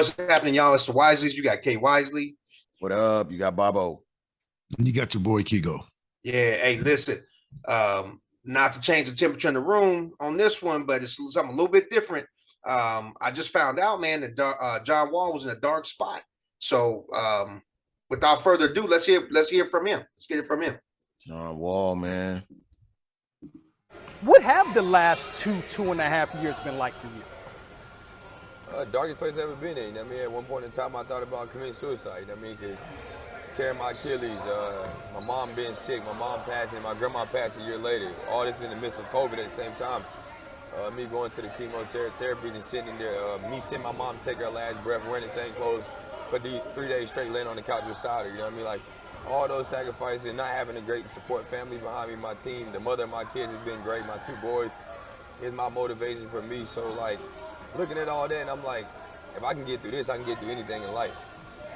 What's happening, y'all? It's the Wisleys. You got Kay Wisely. What up? You got Bobo. And you got your boy Kigo. Yeah. Hey, listen. Not to change the temperature in the room on this one, but it's something a little bit different. I just found out, man, that John Wall was in a dark spot. So, without further ado, let's hear from him. Let's get it from him. John Wall, man. What have the last 2.5 years been like for you? Darkest place I've ever been in. I mean, at one point in time, I thought about committing suicide. I mean, because tearing my Achilles, my mom being sick, my mom passing, my grandma passed a year later. All this in the midst of COVID at the same time. Me going to the chemotherapy and sitting there, me seeing my mom take her last breath, wearing the same clothes for 3 days straight, laying on the couch beside her. You know what I mean? Like, all those sacrifices and not having a great support family behind me, my team, the mother of my kids has been great. My 2 boys is my motivation for me. So, like, looking at all that, and I'm like, if I can get through this, I can get through anything in life.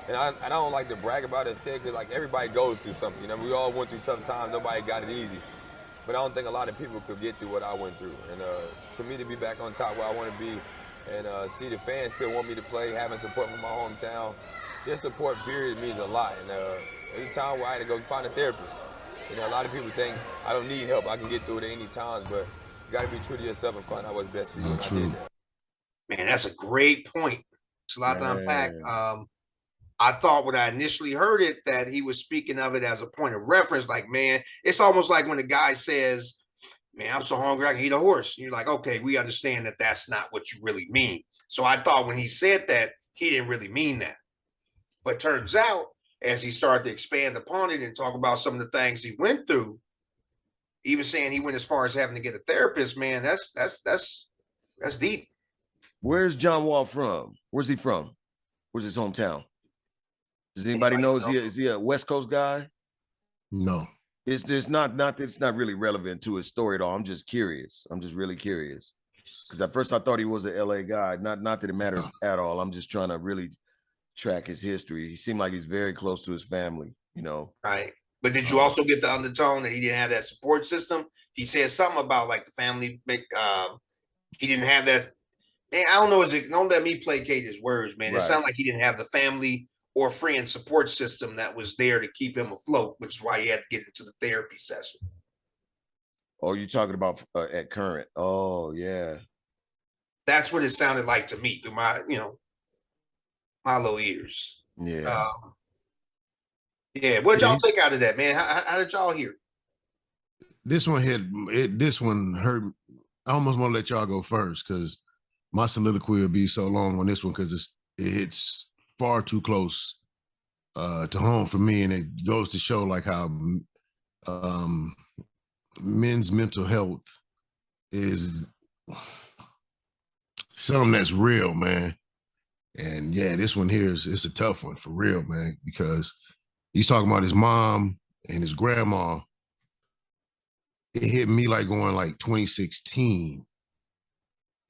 And I don't like to brag about it, because like everybody goes through something. You know, we all went through tough times. Nobody got it easy. But I don't think a lot of people could get through what I went through. And to me, to be back on top where I want to be, and see the fans still want me to play, having support from my hometown, their support period means a lot. And every time where I had to go find a therapist, you know, a lot of people think I don't need help. I can get through it at any time, but you got to be true to yourself and find out what's best for you. True. Man, that's a great point. It's a lot to unpack. I thought when I initially heard it that he was speaking of it as a point of reference. Like, man, it's almost like when the guy says, man, I'm so hungry I can eat a horse. You're like, okay, we understand that that's not what you really mean. So I thought when he said that, he didn't really mean that. But turns out, as he started to expand upon it and talk about some of the things he went through, even saying he went as far as having to get a therapist, man, that's deep. Where's John Wall from? Where's he from? Where's his hometown? Does anybody know? Is he a West Coast guy? No. It's not really relevant to his story at all. I'm just curious. I'm just really curious. Because at first I thought he was an LA guy. Not that it matters at all. I'm just trying to really track his history. He seemed like he's very close to his family, you know. Right. But did you also get the undertone that he didn't have that support system? He said something about like the family, he didn't have that. Man, I don't know. Don't let me placate his words, man. Right. It sounded like he didn't have the family or friend support system that was there to keep him afloat, which is why he had to get into the therapy session. Oh, you're talking about at current. Oh, yeah. That's what it sounded like to me through my, my little ears. Yeah. Yeah. What y'all take out of that, man? How did y'all hear? This one hurt. I almost want to let y'all go first because my soliloquy will be so long on this one because it hits far too close to home for me, and it goes to show like how men's mental health is something that's real, man. And yeah, this one here it's a tough one for real, man, because he's talking about his mom and his grandma. It hit me like going like 2016,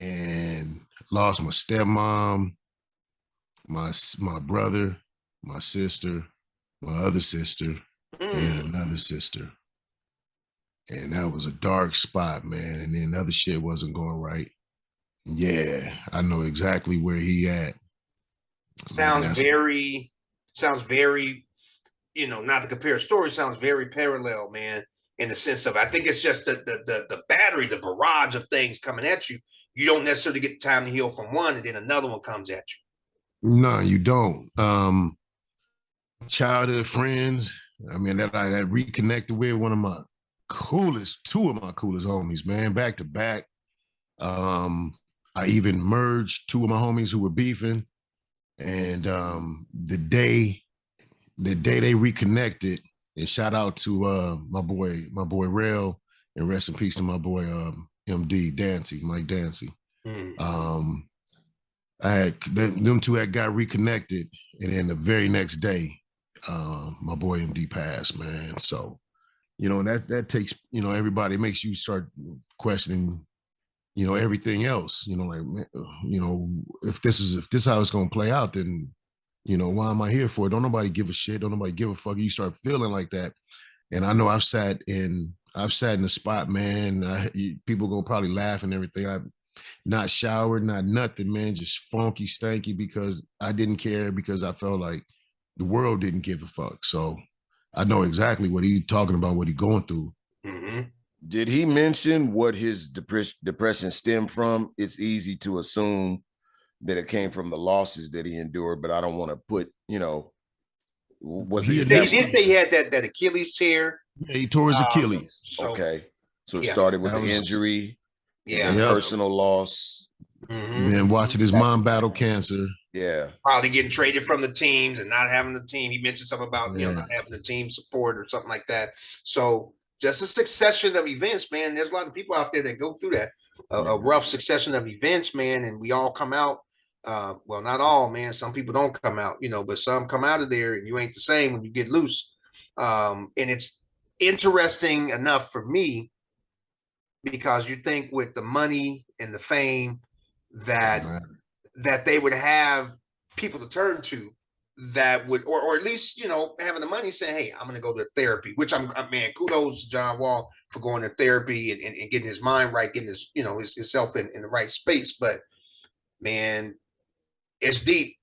and lost my stepmom, my brother, my sister, my other sister, and another sister. And that was a dark spot, man. And then other shit wasn't going right. Yeah, I know exactly where he at. Sounds very, not to compare stories, sounds very parallel, man, in the sense of, I think it's just the battery, the barrage of things coming at you. You don't necessarily get time to heal from one, and then another one comes at you. No, you don't. Childhood friends, I mean, that I had reconnected with, two of my coolest homies, man, back to back. I even merged 2 of my homies who were beefing. And the day they reconnected, and shout out to my boy Rail, and rest in peace to my boy MD Mike Dancy. I had them 2 got reconnected, and then the very next day, my boy MD passed, man. So, that takes, everybody, makes you start questioning, everything else. If this is how it's gonna play out, then, why am I here for? Don't nobody give a shit. Don't nobody give a fuck. You start feeling like that, and I know I've sat in the spot, man. People gonna probably laugh and everything. not showered, not nothing, man, just funky, stanky because I didn't care because I felt like the world didn't give a fuck. So I know exactly what he's talking about, what he's going through. Mm-hmm. Did he mention what his depression stemmed from? It's easy to assume that it came from the losses that he endured, but I don't want to put, was He it? He Is said that he did say he had that Achilles tear. Yeah, he tore his Achilles. So okay? So it yeah, started with That the was- injury, and yeah, then Yep. personal loss. Mm-hmm. Then watching his mom battle cancer. Yeah, Probably getting traded from the teams and not having the team. He mentioned something about Yeah. not having the team support or something like that. So just a succession of events, man. There's a lot of people out there that go through that a rough succession of events, man, and we all come out. Well, not all, man. Some people don't come out, but some come out of there, and you ain't the same when you get loose. And it's interesting enough for me because you think with the money and the fame that they would have people to turn to that would, or at least, having the money saying, hey, I'm going to go to therapy, which man, kudos to John Wall for going to therapy and getting his mind right, getting his, himself in the right space. But man, it's deep.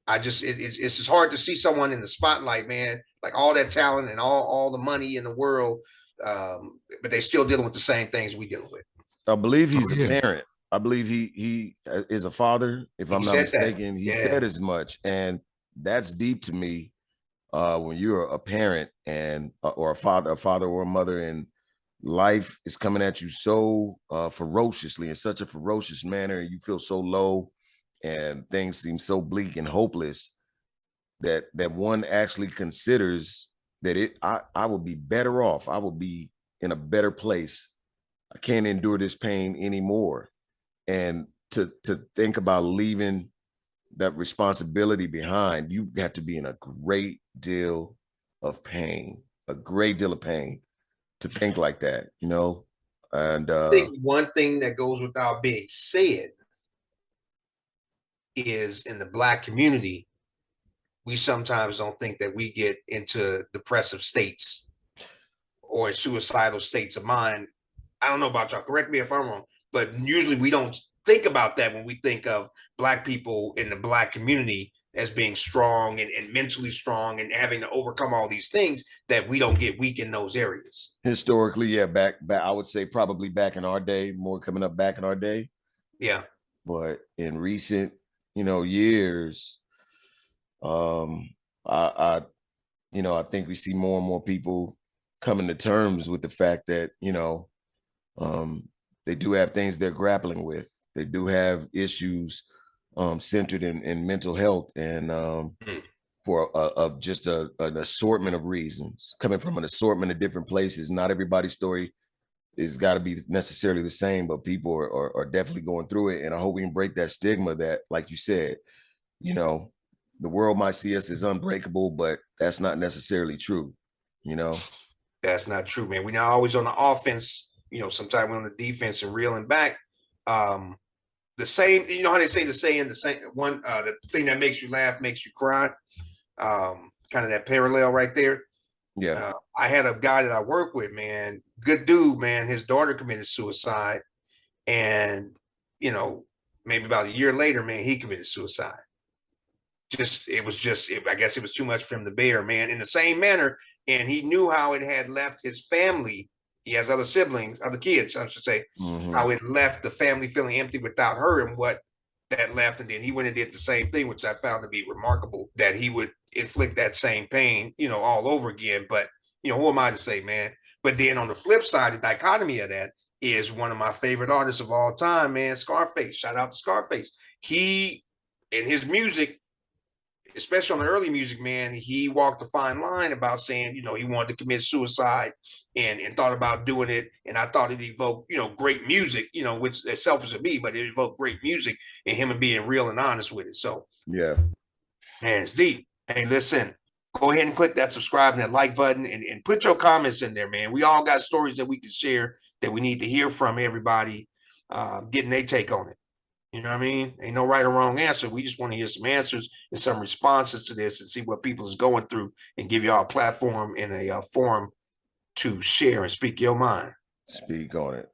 It's just hard to see someone in the spotlight, man, like all that talent and all the money in the world. But they still dealing with the same things we dealing with. I believe he's yeah. a parent. I believe he is a father. If I'm not mistaken, he said as much, and that's deep to me. When you're a parent and or a father or a mother, and life is coming at you so ferociously in such a ferocious manner, and you feel so low, and things seem so bleak and hopeless that one actually considers that I would be better off. I would be in a better place. I can't endure this pain anymore. And to think about leaving that responsibility behind, you got to be in a great deal of pain, to think like that, And I think one thing that goes without being said is in the Black community, we sometimes don't think that we get into depressive states or suicidal states of mind. I don't know about y'all, correct me if I'm wrong, but usually we don't think about that when we think of Black people in the Black community as being strong and mentally strong and having to overcome all these things, that we don't get weak in those areas. Historically, yeah, back I would say probably back in our day, more coming up back in our day. Yeah. But in recent, years, I think we see more and more people coming to terms with the fact that, they do have things they're grappling with. They do have issues centered in mental health, and for just an assortment of reasons, coming from an assortment of different places. Not everybody's story is got to be necessarily the same, but people are definitely going through it. And I hope we can break that stigma that, like you said, the world might see us as unbreakable, but that's not necessarily true. That's not true, man. We're not always on the offense. Sometimes we're on the defense and reeling back. The same, how they say the saying, the same one, the thing that makes you laugh makes you cry. Kind of that parallel right there. Yeah. I had a guy that I work with, man, good dude, man. His daughter committed suicide, and maybe about a year later, man, he committed suicide. I guess it was too much for him to bear, man, in the same manner. And he knew how it had left his family. He has other siblings, other kids, I should say, how it left the family feeling empty without her, and what that left. And then he went and did the same thing, which I found to be remarkable, that he would inflict that same pain, all over again. But, who am I to say, man? But then on the flip side, the dichotomy of that is one of my favorite artists of all time, man, Scarface. Shout out to Scarface. He, in his music, especially on the early music, man, he walked a fine line about saying, he wanted to commit suicide and thought about doing it. And I thought it evoked, great music, which is selfish of me, but it evoked great music and him being real and honest with it. So, yeah, man, it's deep. Hey, listen, go ahead and click that subscribe and that like button and put your comments in there, man. We all got stories that we can share that we need to hear from everybody, getting their take on it. You know what I mean? Ain't no right or wrong answer. We just want to hear some answers and some responses to this and see what people is going through and give y'all a platform and a forum to share and speak your mind. Speak on it.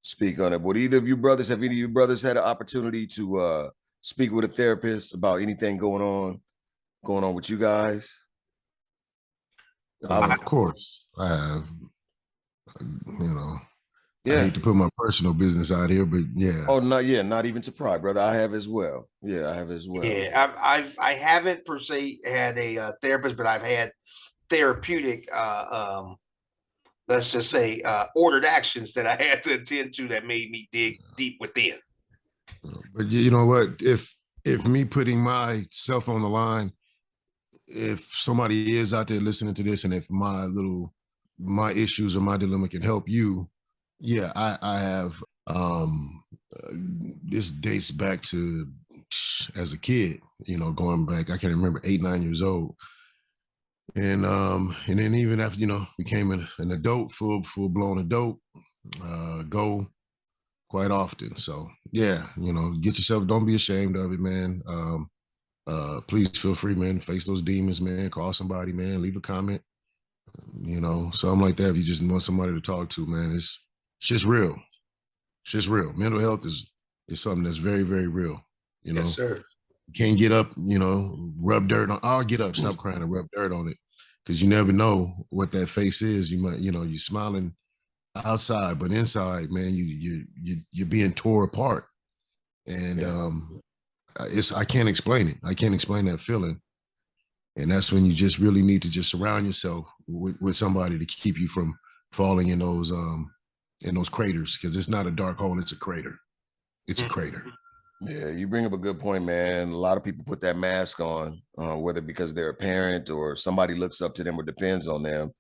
speak on it. Would either of you brothers, have any of you brothers had an opportunity to speak with a therapist about anything going on with you guys? Of course, I have. You know, I Yeah. hate to put my personal business out here, but yeah. Oh, not even to pry, brother. I have as well. Yeah, I have as well. Yeah, I haven't per se had a therapist, but I've had therapeutic, let's just say, ordered actions that I had to attend to that made me dig deep within. But you know what? If me putting myself on the line, if somebody is out there listening to this, and if my issues or my dilemma can help you, yeah, I have. This dates back to as a kid, you know, going back, I can remember 8, 9 years old. And then even after, you know, became an adult, full blown adult, go quite often. So yeah, you know, get yourself, don't be ashamed of it, man. Please feel free, man, face those demons, man. Call somebody, man, leave a comment, you know, something like that. If you just want somebody to talk to, man, it's just real. It's just real. Mental health is something that's very, very real. You know, Yes, sir. Can't get up, you know, rub dirt on. I'll get up, stop crying, and rub dirt on it, because you never know what that face is. You might, you know, you're smiling outside, but inside, man, you're being tore apart, and I can't explain it. I can't explain that feeling, and that's when you just really need to just surround yourself with somebody to keep you from falling in those craters, because it's not a dark hole, it's a crater. It's a crater. Yeah, you bring up a good point, man. A lot of people put that mask on, whether because they're a parent or somebody looks up to them or depends on them.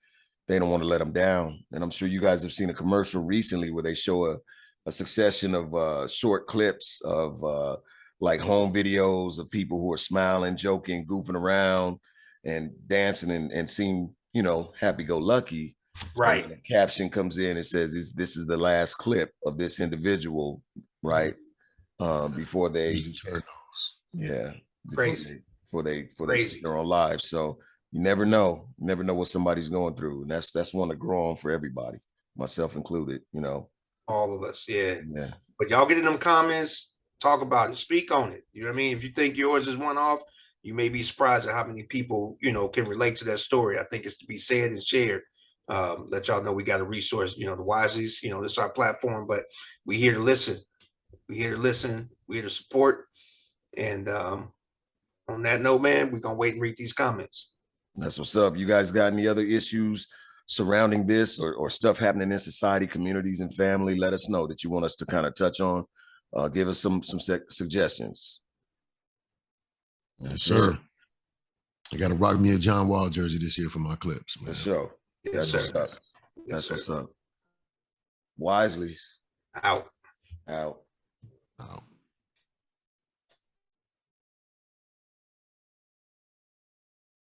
They don't want to let them down. And I'm sure you guys have seen a commercial recently where they show a succession of short clips of like home videos of people who are smiling, joking, goofing around, and dancing and seem, you know, happy-go-lucky. Right. And the caption comes in and says, "This is the last clip of this individual," right? Before they Crazy. before they Crazy. take their own lives. So you never know what somebody's going through, and that's one to grow on for everybody, myself included, you know. All of us, yeah. Yeah. But y'all get in them comments, talk about it, speak on it. You know what I mean? If you think yours is one off, you may be surprised at how many people, you know, can relate to that story. I think it's to be said and shared. Let y'all know we got a resource, you know, the Wisely's, you know, this is our platform, but we here to listen. We here to listen. We here to support. And on that note, man, we're gonna wait and read these comments. That's what's up. You guys got any other issues surrounding this or stuff happening in society, communities, and family? Let us know that you want us to kind of touch on. Give us some suggestions. Yes, sir. I got to rock me a John Wall jersey this year for my clips, man. For sure. Yes, That's sir. what's up. That's what's up. Wisely's Out. out.